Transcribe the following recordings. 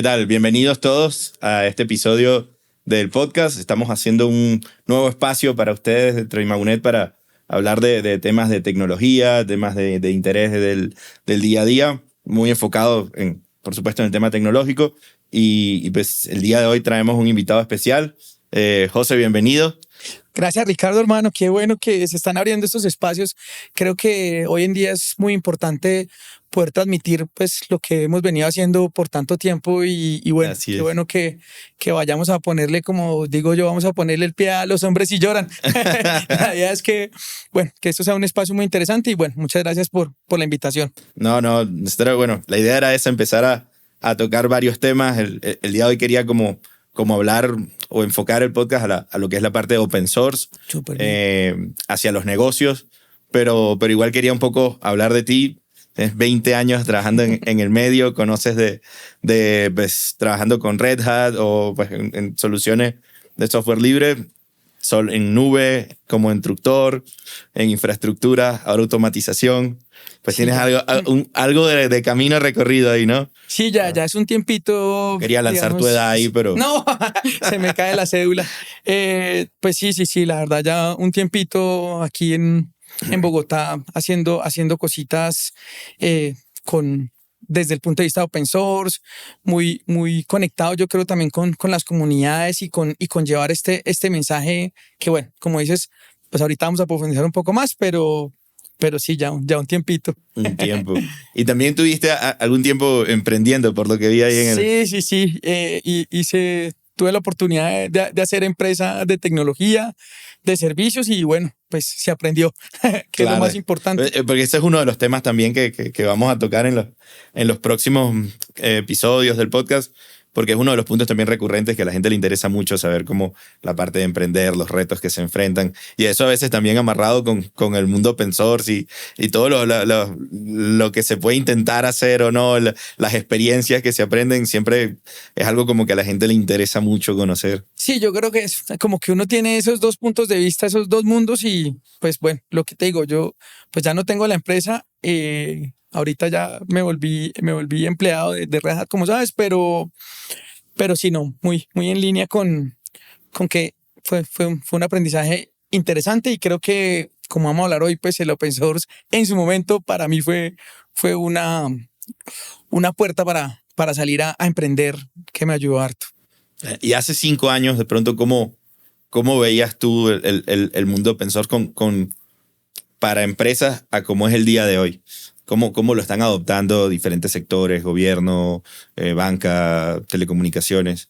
¿Qué tal? Bienvenidos todos a este episodio del podcast. Estamos haciendo un nuevo espacio para ustedes dentro de Imagunet para hablar de temas de tecnología, temas de interés del día a día, muy enfocado, por supuesto, en el tema tecnológico. Y pues el día de hoy traemos un invitado especial. José, bienvenido. Gracias, Ricardo, hermano. Qué bueno que se están abriendo estos espacios. Creo que hoy en día es muy importante poder transmitir pues, lo que hemos venido haciendo por tanto tiempo y bueno, qué bueno que vayamos a ponerle, como digo yo, vamos a ponerle el pie a los hombres y lloran. La idea es que, bueno, que esto sea un espacio muy interesante y bueno, muchas gracias por la invitación. No, bueno, la idea era esa, empezar a tocar varios temas. El día de hoy quería como hablar o enfocar el podcast a lo que es la parte de open source, hacia los negocios, pero igual quería un poco hablar de ti. Tienes 20 años trabajando en el medio, conoces pues, trabajando con Red Hat o pues, en soluciones de software libre, en nube, como instructor, en infraestructura, ahora automatización. Pues sí, tienes algo de camino recorrido ahí, ¿no? Sí, ya es un tiempito. Quería lanzar tu edad ahí, pero... No, se me cae la cédula. Pues sí, la verdad ya un tiempito aquí en Bogotá haciendo cositas desde el punto de vista de open source, muy conectado yo creo también con las comunidades y con llevar este mensaje que bueno, como dices, pues ahorita vamos a profundizar un poco más, pero sí, ya un tiempito. Un tiempo. Y también tuviste algún tiempo emprendiendo, por lo que vi ahí en el... Sí. Tuve la oportunidad de hacer empresa de tecnología, de servicios y bueno, pues se aprendió, que es lo más importante. Porque ese es uno de los temas también que vamos a tocar en los próximos episodios del podcast, porque es uno de los puntos también recurrentes que a la gente le interesa mucho saber cómo la parte de emprender, los retos que se enfrentan. Y eso a veces también amarrado con el mundo open source y todo lo que se puede intentar hacer o no, las experiencias que se aprenden, siempre es algo como que a la gente le interesa mucho conocer. Sí, yo creo que es como que uno tiene esos dos puntos de vista, esos dos mundos y pues bueno, lo que te digo, yo pues ya no tengo la empresa, ahorita ya me volví empleado de Red Hat, como sabes, pero sí, no, muy en línea con que fue un aprendizaje interesante y creo que, como vamos a hablar hoy, pues el open source en su momento para mí fue una puerta para salir a emprender que me ayudó harto. Y hace 5 años, de pronto, ¿cómo veías tú el mundo open source para empresas a cómo es el día de hoy? ¿Cómo lo están adoptando diferentes sectores, gobierno, banca, telecomunicaciones?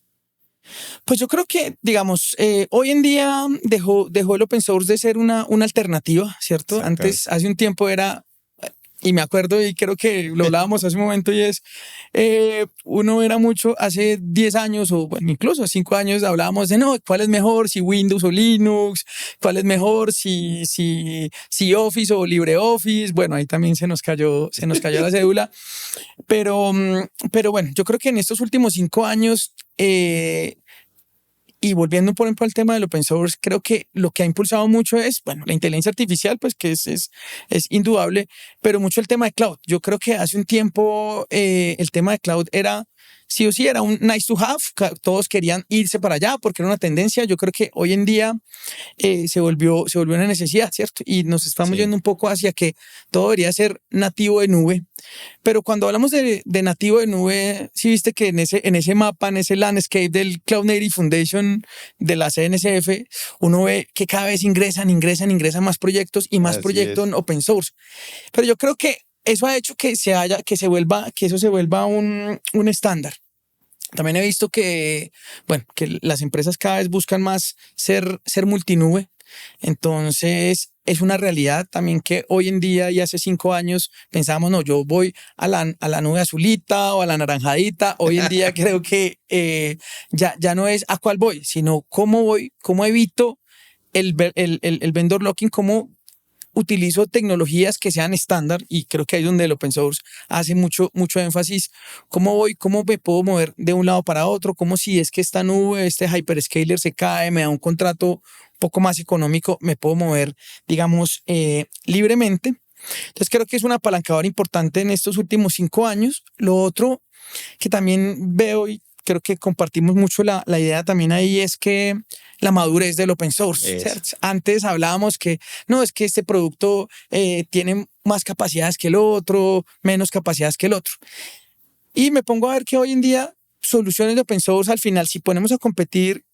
Pues yo creo que, digamos, hoy en día dejó el open source de ser una alternativa, ¿cierto? Sí, antes, claro. Hace un tiempo era, y me acuerdo y creo que lo hablábamos hace un momento y es, uno era mucho, hace 10 años o bueno, incluso 5 años hablábamos de no, ¿cuál es mejor? Si Windows o Linux, ¿cuál es mejor? Si Office o LibreOffice, bueno, ahí también se nos cayó la cédula, pero bueno, yo creo que en estos últimos 5 años, y volviendo, por ejemplo, al tema del open source, creo que lo que ha impulsado mucho es, bueno, la inteligencia artificial, pues que es indudable, pero mucho el tema de cloud. Yo creo que hace un tiempo el tema de cloud era, sí o sí, era un nice to have. Todos querían irse para allá porque era una tendencia. Yo creo que hoy en día se volvió una necesidad, ¿cierto? Y nos estamos yendo un poco hacia que todo debería ser nativo de nube. Pero cuando hablamos de nativo de nube, sí viste que en ese mapa, en ese landscape del Cloud Native Foundation de la CNCF, uno ve que cada vez ingresan más proyectos y más proyectos en open source. Pero yo creo que eso ha hecho que eso se vuelva un estándar. También he visto que las empresas cada vez buscan más ser multinube. Entonces es una realidad también que hoy en día y hace 5 años pensábamos, no, yo voy a la nube azulita o a la naranjadita. Hoy en día creo que ya no es a cuál voy, sino cómo evito el vendor locking, cómo utilizo tecnologías que sean estándar, y creo que ahí es donde el open source hace mucho énfasis. ¿Cómo me puedo mover de un lado para otro? ¿Cómo si es que esta nube, este hyperscaler se cae, me da un contrato un poco más económico, me puedo mover, digamos, libremente? Entonces creo que es un apalancador importante en estos últimos 5 años. Lo otro que también veo y creo que compartimos mucho la idea también ahí es que la madurez del open source. ¿Cierto? Antes hablábamos que no, es que este producto tiene más capacidades que el otro, menos capacidades que el otro. Y me pongo a ver que hoy en día soluciones de open source al final, si ponemos a competir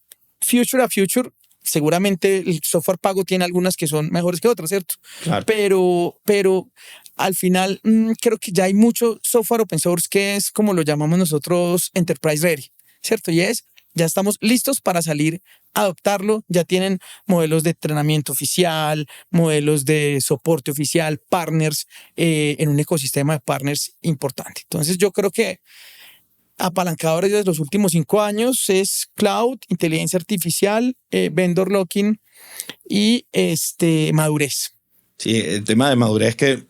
future a future, seguramente el software pago tiene algunas que son mejores que otras, ¿cierto? Claro. Pero al final creo que ya hay mucho software open source que es como lo llamamos nosotros enterprise ready, ¿cierto? Y ya estamos listos para salir a adoptarlo, ya tienen modelos de entrenamiento oficial, modelos de soporte oficial, partners, en un ecosistema de partners importante. Entonces yo creo que apalancadores de los últimos 5 años es cloud, inteligencia artificial, vendor locking y madurez. Sí, el tema de madurez que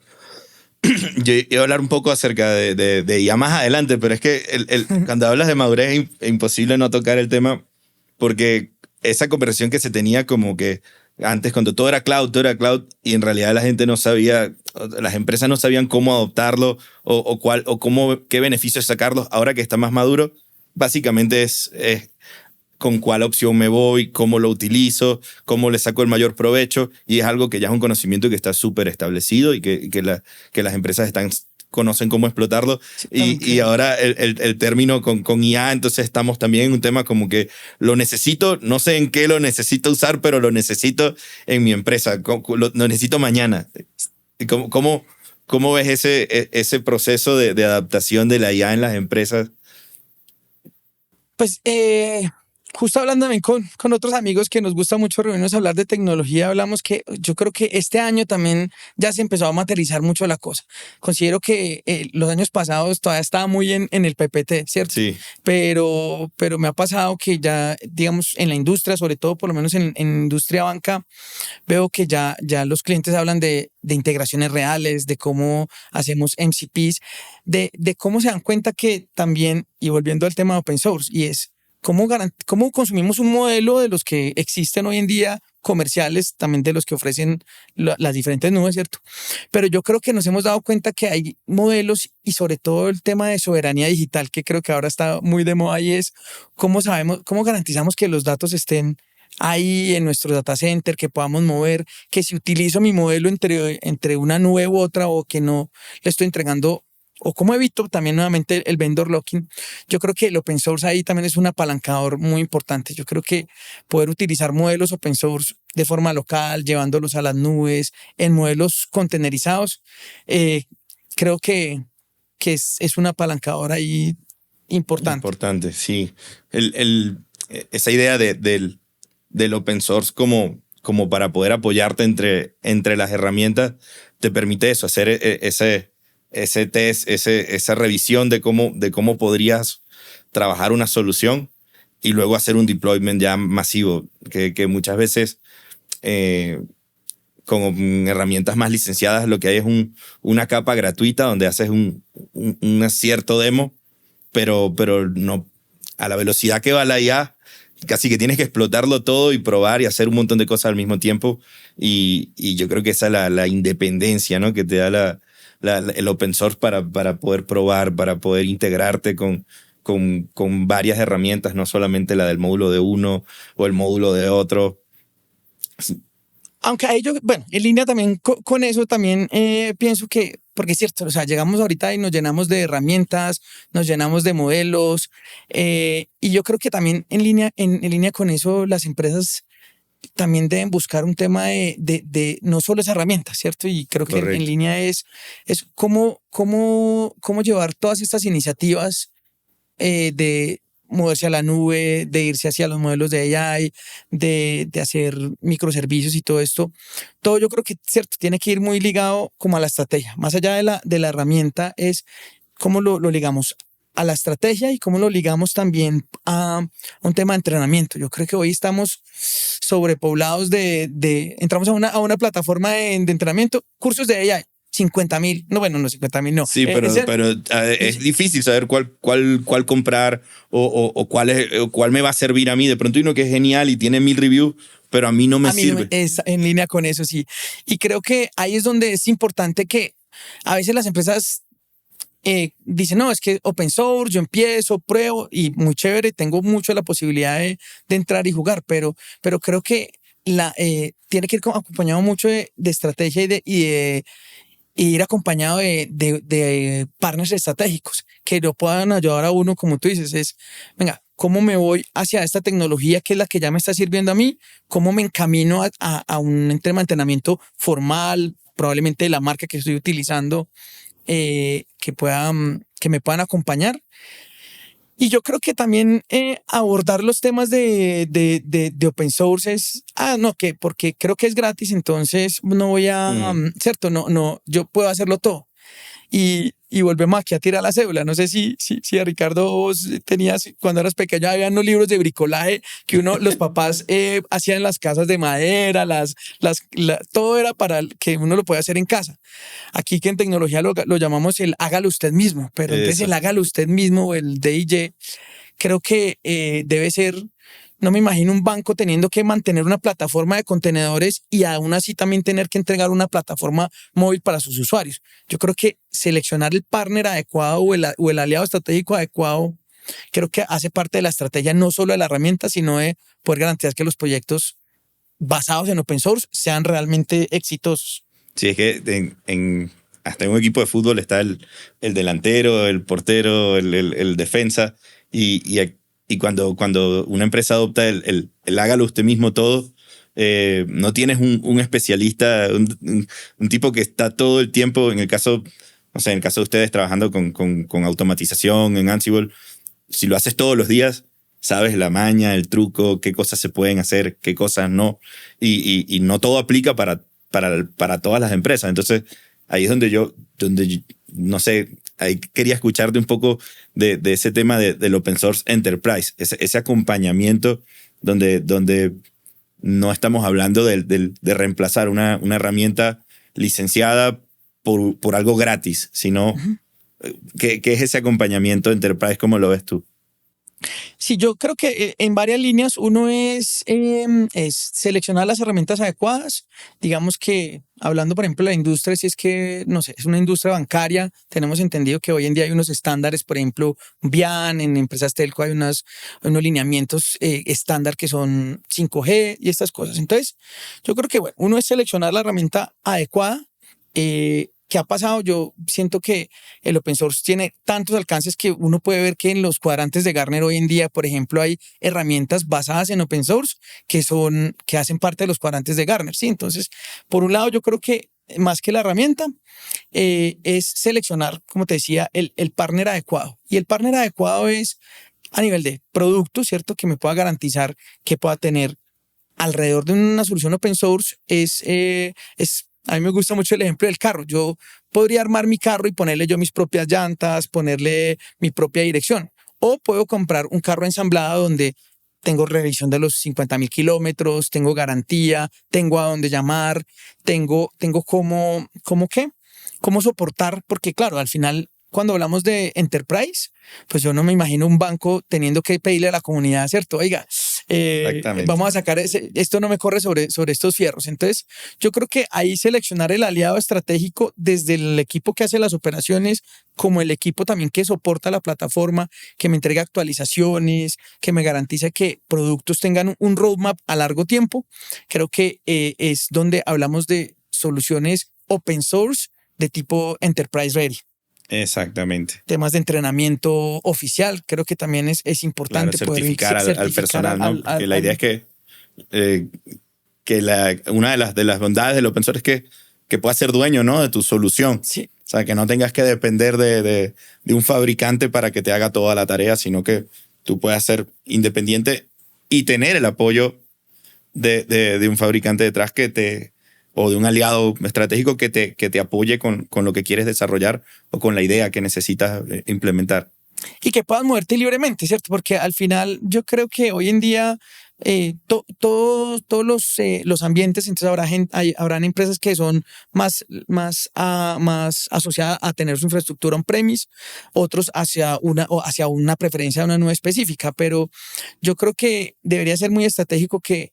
yo iba a hablar un poco acerca de ya más adelante, pero es que cuando hablas de madurez es imposible no tocar el tema porque esa conversación que se tenía como que antes cuando todo era cloud y en realidad la gente no sabía, las empresas no sabían cómo adoptarlo qué beneficios sacarlos. Ahora que está más maduro, básicamente es con cuál opción me voy, cómo lo utilizo, cómo le saco el mayor provecho, y es algo que ya es un conocimiento que está súper establecido y que las empresas conocen cómo explotarlo. Y ahora el término con IA, entonces estamos también en un tema como que lo necesito, no sé en qué lo necesito usar, pero lo necesito en mi empresa, lo necesito mañana. ¿Cómo ves ese proceso de adaptación de la IA en las empresas? Pues justo hablando también con otros amigos que nos gusta mucho reunirnos a hablar de tecnología, hablamos que yo creo que este año también ya se empezó a materializar mucho la cosa. Considero que los años pasados todavía estaba muy en el PPT, ¿cierto? Sí. Pero me ha pasado que ya, digamos, en la industria, sobre todo por lo menos en industria banca, veo que ya los clientes hablan de integraciones reales, de cómo hacemos MCPs, de cómo se dan cuenta que también, y volviendo al tema de open source, y es ¿cómo consumimos un modelo de los que existen hoy en día comerciales, también de los que ofrecen las diferentes nubes, ¿cierto? Pero yo creo que nos hemos dado cuenta que hay modelos y sobre todo el tema de soberanía digital, que creo que ahora está muy de moda, y es cómo garantizamos que los datos estén ahí en nuestro data center, que podamos mover, que si utilizo mi modelo entre una nube u otra o que no le estoy entregando, o cómo evito también nuevamente el vendor locking. Yo creo que el open source ahí también es un apalancador muy importante. Yo creo que poder utilizar modelos open source de forma local, llevándolos a las nubes, en modelos containerizados, creo que es un apalancador ahí importante. Importante, sí. Esa idea del open source como para poder apoyarte entre las herramientas te permite eso, hacer ese test, esa revisión de cómo podrías trabajar una solución y luego hacer un deployment ya masivo, que muchas veces con herramientas más licenciadas lo que hay es una capa gratuita donde haces un cierto demo, pero no a la velocidad que va la IA, casi que tienes que explotarlo todo y probar y hacer un montón de cosas al mismo tiempo, y yo creo que esa es la independencia, ¿no?, que te da el open source para poder probar, para poder integrarte con varias herramientas, no solamente la del módulo de uno o el módulo de otro. Aunque a ello, bueno, en línea también con eso también pienso que, porque es cierto, o sea, llegamos ahorita y nos llenamos de herramientas, nos llenamos de modelos, y yo creo que también en línea con eso las empresas también deben buscar un tema de no solo esa herramienta, ¿cierto? Y creo que Correcto. en línea es cómo llevar todas estas iniciativas de moverse a la nube, de irse hacia los modelos de AI, de hacer microservicios y todo esto. Todo yo creo que, cierto, tiene que ir muy ligado como a la estrategia. Más allá de la herramienta es cómo lo ligamos a la estrategia y cómo lo ligamos también a un tema de entrenamiento. Yo creo que hoy estamos sobrepoblados entramos a una plataforma de entrenamiento, cursos de AI. 50,000, no, bueno, no 50,000, no. Sí, pero es difícil saber cuál comprar o cuál me va a servir a mí. De pronto hay uno que es genial y tiene 1,000 reviews, pero a mí no me sirve. Es en línea con eso, sí. Y creo que ahí es donde es importante que a veces las empresas dicen, no, es que open source, yo empiezo, pruebo y muy chévere, tengo mucho la posibilidad de entrar y jugar, pero creo que tiene que ir acompañado mucho de estrategia y ir acompañado de partners estratégicos que lo puedan ayudar a uno, como tú dices, venga, ¿cómo me voy hacia esta tecnología que es la que ya me está sirviendo a mí? ¿Cómo me encamino a un entrenamiento formal, probablemente de la marca que estoy utilizando, que me puedan acompañar? Y yo creo que también abordar los temas de open source es, no, porque creo que es gratis, entonces no voy ¿cierto? No, yo puedo hacerlo todo. Y volvemos aquí a tirar la cédula. No sé si a Ricardo vos tenías, cuando eras pequeño, había unos libros de bricolaje que los papás hacían en las casas de madera, todo era para que uno lo pueda hacer en casa. Aquí que en tecnología lo llamamos el hágalo usted mismo, pero entonces el hágalo usted mismo, el DIY, creo que debe ser. No me imagino un banco teniendo que mantener una plataforma de contenedores y aún así también tener que entregar una plataforma móvil para sus usuarios. Yo creo que seleccionar el partner adecuado o el aliado estratégico adecuado, creo que hace parte de la estrategia no solo de la herramienta, sino de poder garantizar que los proyectos basados en open source sean realmente exitosos. Sí, es que hasta en un equipo de fútbol está el delantero, el portero, el defensa y cuando una empresa adopta el hágalo usted mismo todo, no tienes un especialista, un tipo que está todo el tiempo, en el caso de ustedes trabajando con automatización en Ansible, si lo haces todos los días, sabes la maña, el truco, qué cosas se pueden hacer, qué cosas no, y no todo aplica para todas las empresas. Entonces, ahí es donde no sé, ahí quería escucharte un poco de ese tema del Open Source Enterprise, ese acompañamiento donde no estamos hablando de reemplazar una herramienta licenciada por algo gratis, sino ¿qué es ese acompañamiento Enterprise? ¿Cómo lo ves tú? Sí, yo creo que en varias líneas uno es seleccionar las herramientas adecuadas. Digamos que hablando, por ejemplo, de la industria, si es que, no sé, es una industria bancaria, tenemos entendido que hoy en día hay unos estándares, por ejemplo, BIAN, en empresas telco hay unos lineamientos estándar que son 5G y estas cosas. Entonces, yo creo que, bueno, uno es seleccionar la herramienta adecuada. ¿Qué ha pasado? Yo siento que el open source tiene tantos alcances que uno puede ver que en los cuadrantes de Gartner hoy en día, por ejemplo, hay herramientas basadas en open source que hacen parte de los cuadrantes de Gartner, ¿sí? Entonces, por un lado, yo creo que más que la herramienta, es seleccionar, como te decía, el partner adecuado. Y el partner adecuado es a nivel de producto, ¿cierto? Que me pueda garantizar que pueda tener alrededor de una solución open source a mí me gusta mucho el ejemplo del carro. Yo podría armar mi carro y ponerle yo mis propias llantas, ponerle mi propia dirección. O puedo comprar un carro ensamblado donde tengo revisión de los 50,000 kilómetros, tengo garantía, tengo a dónde llamar, tengo cómo soportar, porque claro, al final, cuando hablamos de enterprise, pues yo no me imagino un banco teniendo que pedirle a la comunidad, ¿cierto? Oiga, vamos a sacar esto no me corre sobre estos fierros. Entonces, yo creo que ahí seleccionar el aliado estratégico desde el equipo que hace las operaciones, como el equipo también que soporta la plataforma, que me entrega actualizaciones, que me garantiza que productos tengan un roadmap a largo tiempo. Creo que es donde hablamos de soluciones open source de tipo enterprise ready. Exactamente. Temas de entrenamiento oficial, creo que también es importante. Claro, certificar al personal, ¿no? Porque la idea es que una de las bondades del open source es que puedas ser dueño, ¿no? De tu solución. Sí. O sea, que no tengas que depender de un fabricante para que te haga toda la tarea, sino que tú puedas ser independiente y tener el apoyo de un fabricante detrás o de un aliado estratégico que te apoye con lo que quieres desarrollar o con la idea que necesitas implementar. Y que puedas moverte libremente, ¿cierto? Porque al final yo creo que hoy en día todos los ambientes, entonces habrán empresas que son más asociadas a tener su infraestructura on-premise, otros hacia una preferencia de una nube específica, pero yo creo que debería ser muy estratégico que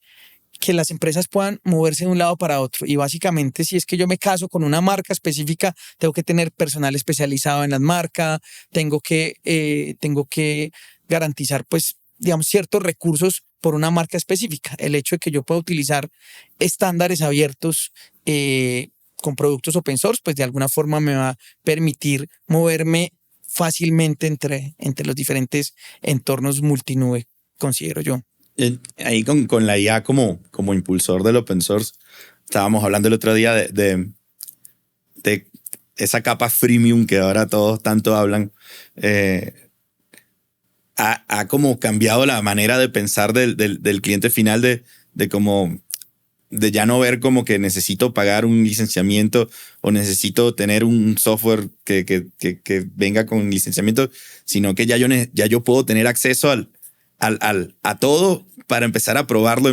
que las empresas puedan moverse de un lado para otro. Y básicamente, si es que yo me caso con una marca específica, tengo que tener personal especializado en la marca, tengo que garantizar, pues, digamos, ciertos recursos por una marca específica. El hecho de que yo pueda utilizar estándares abiertos con productos open source, pues de alguna forma me va a permitir moverme fácilmente entre los diferentes entornos multinube, considero yo. Ahí con la IA como impulsor del open source, estábamos hablando el otro día de esa capa freemium que ahora todos tanto hablan. Ha como cambiado la manera de pensar del cliente final, de como de ya no ver como que necesito pagar un licenciamiento o necesito tener un software que venga con licenciamiento, sino que ya yo puedo tener acceso a todo para empezar a probarlo,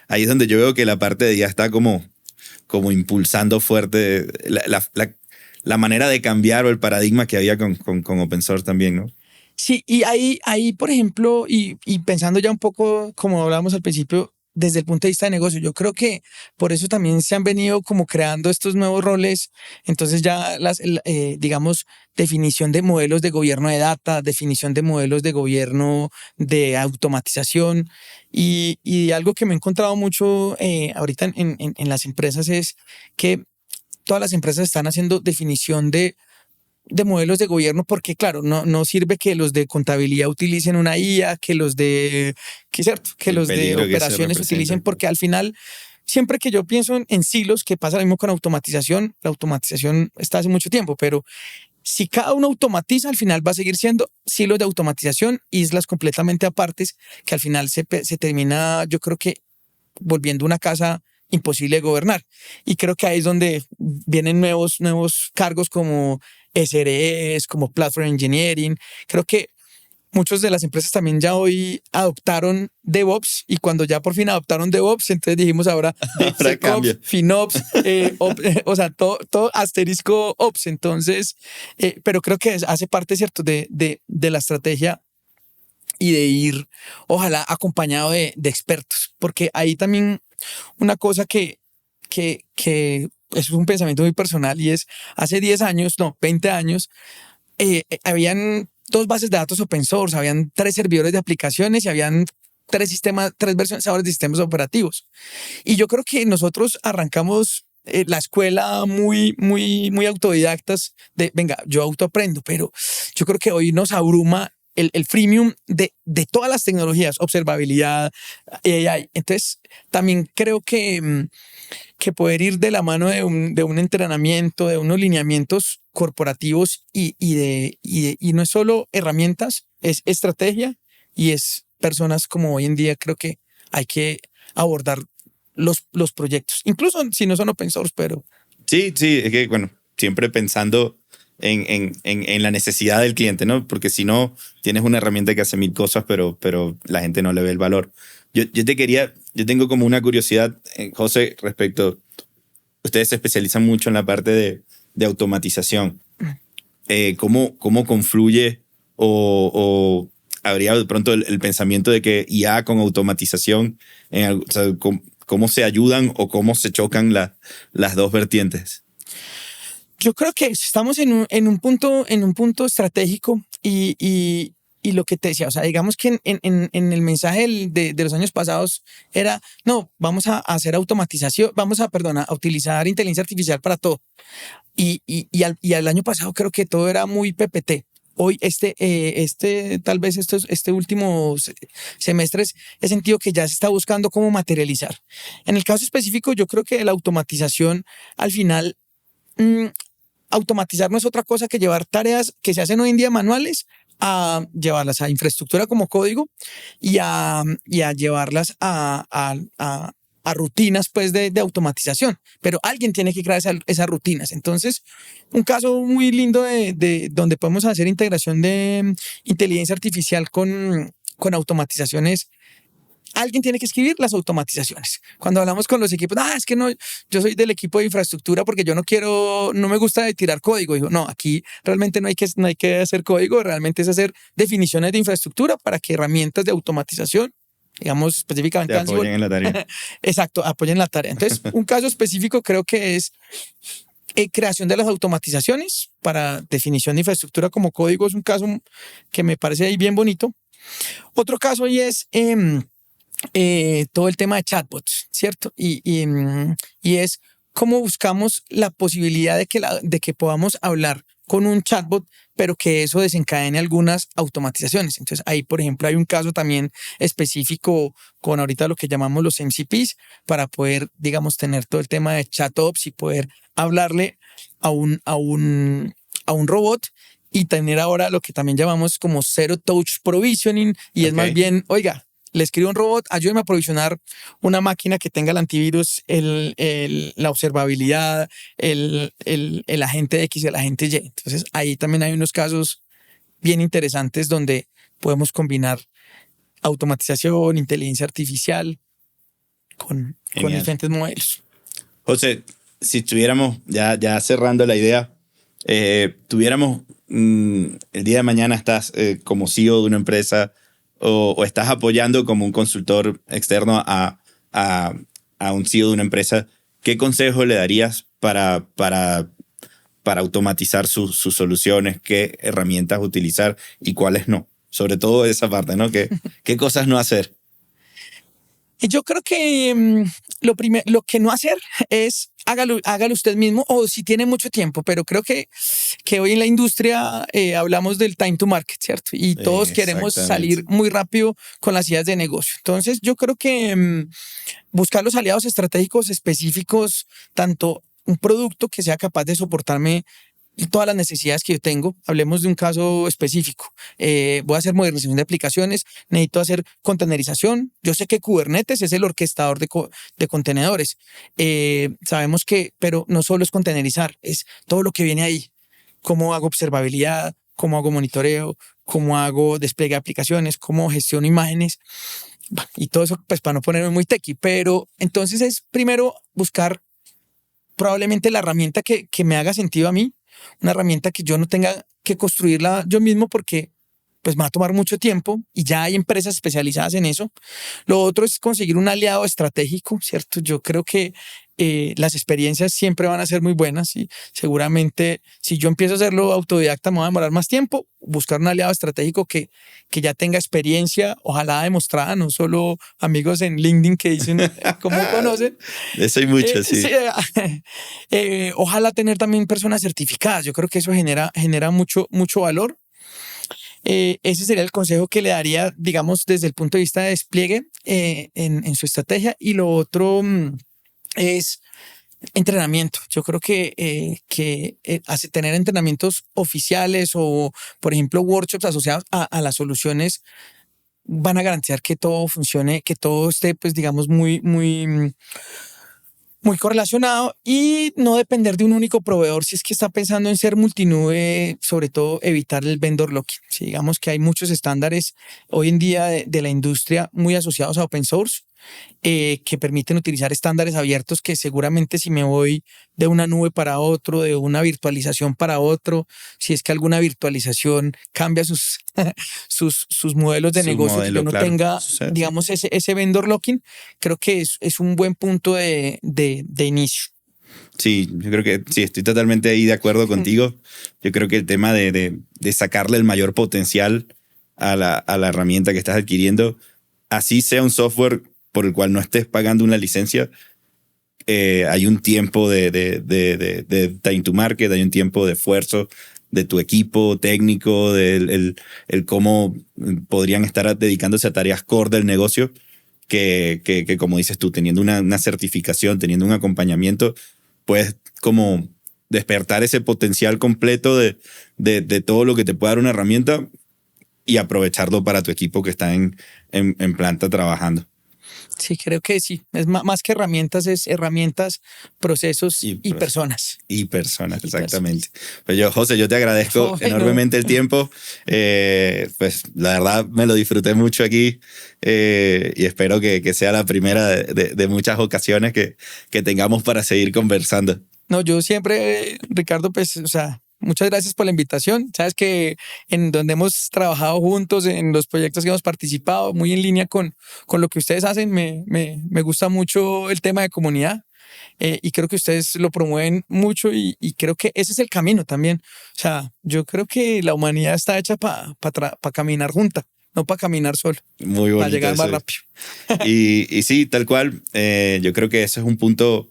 ahí es donde yo veo que la parte de ya está como impulsando fuerte la manera de cambiar o el paradigma que había con open source también, ¿no? Sí, y ahí por ejemplo, y pensando ya un poco, como hablábamos al principio, desde el punto de vista de negocio, yo creo que por eso también se han venido como creando estos nuevos roles. Entonces ya digamos, definición de modelos de gobierno de data, definición de modelos de gobierno de automatización. Y algo que me he encontrado mucho ahorita en las empresas es que todas las empresas están haciendo definición de modelos de gobierno, porque claro, no sirve que los de contabilidad utilicen una IA, que los de operaciones utilicen, porque al final, siempre que yo pienso en silos, que pasa lo mismo con automatización, la automatización está hace mucho tiempo, pero si cada uno automatiza, al final va a seguir siendo silos de automatización, islas completamente apartes, que al final se termina, yo creo que volviendo una casa imposible de gobernar. Y creo que ahí es donde vienen nuevos cargos como SREs, como Platform Engineering. Creo que muchas de las empresas también ya hoy adoptaron DevOps, y cuando ya por fin adoptaron DevOps, entonces dijimos ahora DevSecOps, FinOps, o sea, todo asterisco Ops. Entonces, pero creo que hace parte, ¿cierto?, de la estrategia y de ir, ojalá, acompañado de expertos, porque ahí también una cosa que es un pensamiento muy personal, y es, hace 20 años, habían 2 bases de datos open source, habían 3 servidores de aplicaciones y habían 3 versiones ahora de sistemas operativos. Y yo creo que nosotros arrancamos la escuela muy autodidactas de, venga, yo autoaprendo, pero yo creo que hoy nos abruma el freemium de todas las tecnologías, observabilidad, AI. Entonces, también creo que poder ir de la mano de un entrenamiento, de unos lineamientos corporativos y no es solo herramientas, es estrategia y es personas, como hoy en día creo que hay que abordar los proyectos, incluso si no son open source, pero... Sí, es que, bueno, siempre pensando en la necesidad del cliente, ¿no? Porque si no, tienes una herramienta que hace 1000 cosas, pero la gente no le ve el valor. Yo tengo como una curiosidad, José, respecto, ustedes se especializan mucho en la parte de automatización. ¿Cómo confluye o habría de pronto el pensamiento de que IA con automatización, o sea, cómo se ayudan o cómo se chocan las dos vertientes? Yo creo que estamos en un punto estratégico y lo que te decía, o sea, digamos que en el mensaje de los años pasados era, no, vamos a hacer automatización, a utilizar inteligencia artificial para todo. Y al año pasado creo que todo era muy PPT. Hoy tal vez este último semestres he sentido que ya se está buscando cómo materializar. En el caso específico, yo creo que la automatización al final... automatizar no es otra cosa que llevar tareas que se hacen hoy en día manuales a llevarlas a infraestructura como código y a llevarlas a rutinas, pues, de automatización. Pero alguien tiene que crear esas rutinas. Entonces, un caso muy lindo de donde podemos hacer integración de inteligencia artificial con automatizaciones. Alguien tiene que escribir las automatizaciones. Cuando hablamos con los equipos, es que no, yo soy del equipo de infraestructura porque yo no me gusta tirar código. Digo, no, aquí realmente no hay que hacer código, realmente es hacer definiciones de infraestructura para que herramientas de automatización digamos específicamente Te apoyen en la tarea. Exacto, apoyen la tarea. Entonces, un caso específico creo que es creación de las automatizaciones para definición de infraestructura como código. Es un caso que me parece ahí bien bonito. Otro caso ahí es todo el tema de chatbots, ¿cierto? Y es cómo buscamos la posibilidad de que podamos hablar con un chatbot, pero que eso desencadene algunas automatizaciones. Entonces ahí, por ejemplo, hay un caso también específico con ahorita lo que llamamos los MCPs para poder, digamos, tener todo el tema de ChatOps y poder hablarle a un robot y tener ahora lo que también llamamos como Zero Touch Provisioning y es más bien, oiga, le escribo a un robot, ayúdeme a provisionar una máquina que tenga el antivirus, la observabilidad, el agente X y el agente Y. Entonces, ahí también hay unos casos bien interesantes donde podemos combinar automatización, inteligencia artificial con diferentes modelos. José, si estuviéramos ya cerrando la idea, tuviéramos el día de mañana estás como CEO de una empresa o estás apoyando como un consultor externo a un CEO de una empresa, ¿qué consejo le darías para automatizar sus soluciones? ¿Qué herramientas utilizar y cuáles no? Sobre todo esa parte, ¿no? ¿Qué cosas no hacer? Yo creo que lo que no hacer es hágalo usted mismo o si tiene mucho tiempo, pero creo que hoy en la industria hablamos del time to market, ¿cierto? Y todos queremos salir muy rápido con las ideas de negocio. Entonces yo creo que buscar los aliados estratégicos específicos, tanto un producto que sea capaz de soportarme todas las necesidades que yo tengo. Hablemos de un caso específico. Voy a hacer modernización de aplicaciones, necesito hacer containerización. Yo sé que Kubernetes es el orquestador de contenedores. Sabemos pero no solo es containerizar, es todo lo que viene ahí. Cómo hago observabilidad, cómo hago monitoreo, cómo hago despliegue de aplicaciones, cómo gestiono imágenes. Y todo eso, pues para no ponerme muy techy. Pero entonces es primero buscar probablemente la herramienta que me haga sentido a mí, una herramienta que yo no tenga que construirla yo mismo porque pues me va a tomar mucho tiempo y ya hay empresas especializadas en eso. Lo otro es conseguir un aliado estratégico, ¿cierto? Yo creo que las experiencias siempre van a ser muy buenas y seguramente si yo empiezo a hacerlo autodidacta me va a demorar más tiempo. Buscar un aliado estratégico que ya tenga experiencia, ojalá demostrada, no solo amigos en LinkedIn que dicen cómo conocen. Eso hay mucho, sí. Ojalá tener también personas certificadas. Yo creo que eso genera mucho valor. Ese sería el consejo que le daría, digamos, desde el punto de vista de despliegue en su estrategia. Y lo otro es entrenamiento. Yo creo que tener entrenamientos oficiales o, por ejemplo, workshops asociados a las soluciones van a garantizar que todo funcione, que todo esté, pues, digamos, muy correlacionado y no depender de un único proveedor si es que está pensando en ser multinube, sobre todo evitar el vendor locking. Si digamos que hay muchos estándares hoy en día de la industria muy asociados a open source que permiten utilizar estándares abiertos que seguramente si me voy de una nube para otro, de una virtualización para otro, si es que alguna virtualización cambia sus modelos de negocio, que yo no tenga, digamos, ese vendor locking, creo que es un buen punto de inicio. Sí, yo creo que sí, estoy totalmente ahí de acuerdo contigo. Yo creo que el tema de sacarle el mayor potencial a la herramienta que estás adquiriendo, así sea un software por el cual no estés pagando una licencia, hay un tiempo de time to market, hay un tiempo de esfuerzo de tu equipo técnico, el cómo podrían estar dedicándose a tareas core del negocio, que como dices tú, teniendo una certificación, teniendo un acompañamiento, puedes como despertar ese potencial completo de todo lo que te puede dar una herramienta y aprovecharlo para tu equipo que está en planta trabajando. Sí, creo que sí. Es más que herramientas, es herramientas, procesos y personas. Y personas, exactamente. Pues José, yo te agradezco enormemente el tiempo. Pues la verdad me lo disfruté mucho aquí y espero que sea la primera de muchas ocasiones que tengamos para seguir conversando. No, yo siempre, Ricardo, pues, o sea, muchas gracias por la invitación. Sabes que en donde hemos trabajado juntos, en los proyectos que hemos participado, muy en línea con lo que ustedes hacen, me gusta mucho el tema de comunidad. Y creo que ustedes lo promueven mucho y creo que ese es el camino también. O sea, yo creo que la humanidad está hecha para caminar junta, no para caminar solo. Muy bonito. Para llegar más rápido. Y sí, tal cual. Yo creo que ese es un punto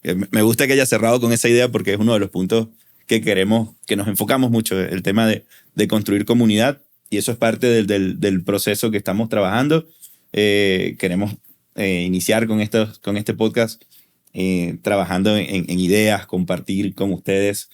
que me gusta que haya cerrado con esa idea porque es uno de los puntos que queremos, que nos enfocamos mucho, el tema de construir comunidad, y eso es parte del proceso que estamos trabajando. Queremos iniciar con este podcast trabajando en ideas, compartir con ustedes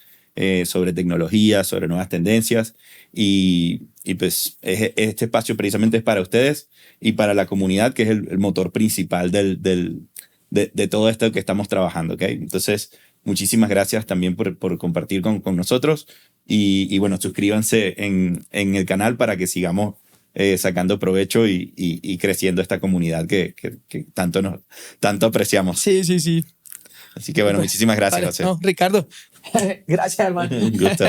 sobre tecnología, sobre nuevas tendencias, y pues este espacio precisamente es para ustedes y para la comunidad, que es el motor principal de todo esto que estamos trabajando, ¿okay? Entonces, muchísimas gracias también por compartir con nosotros, y bueno, suscríbanse en el canal para que sigamos sacando provecho y creciendo esta comunidad que tanto apreciamos. Sí. Así que bueno, muchísimas gracias, vale. José. No, Ricardo, gracias, hermano. Un gusto.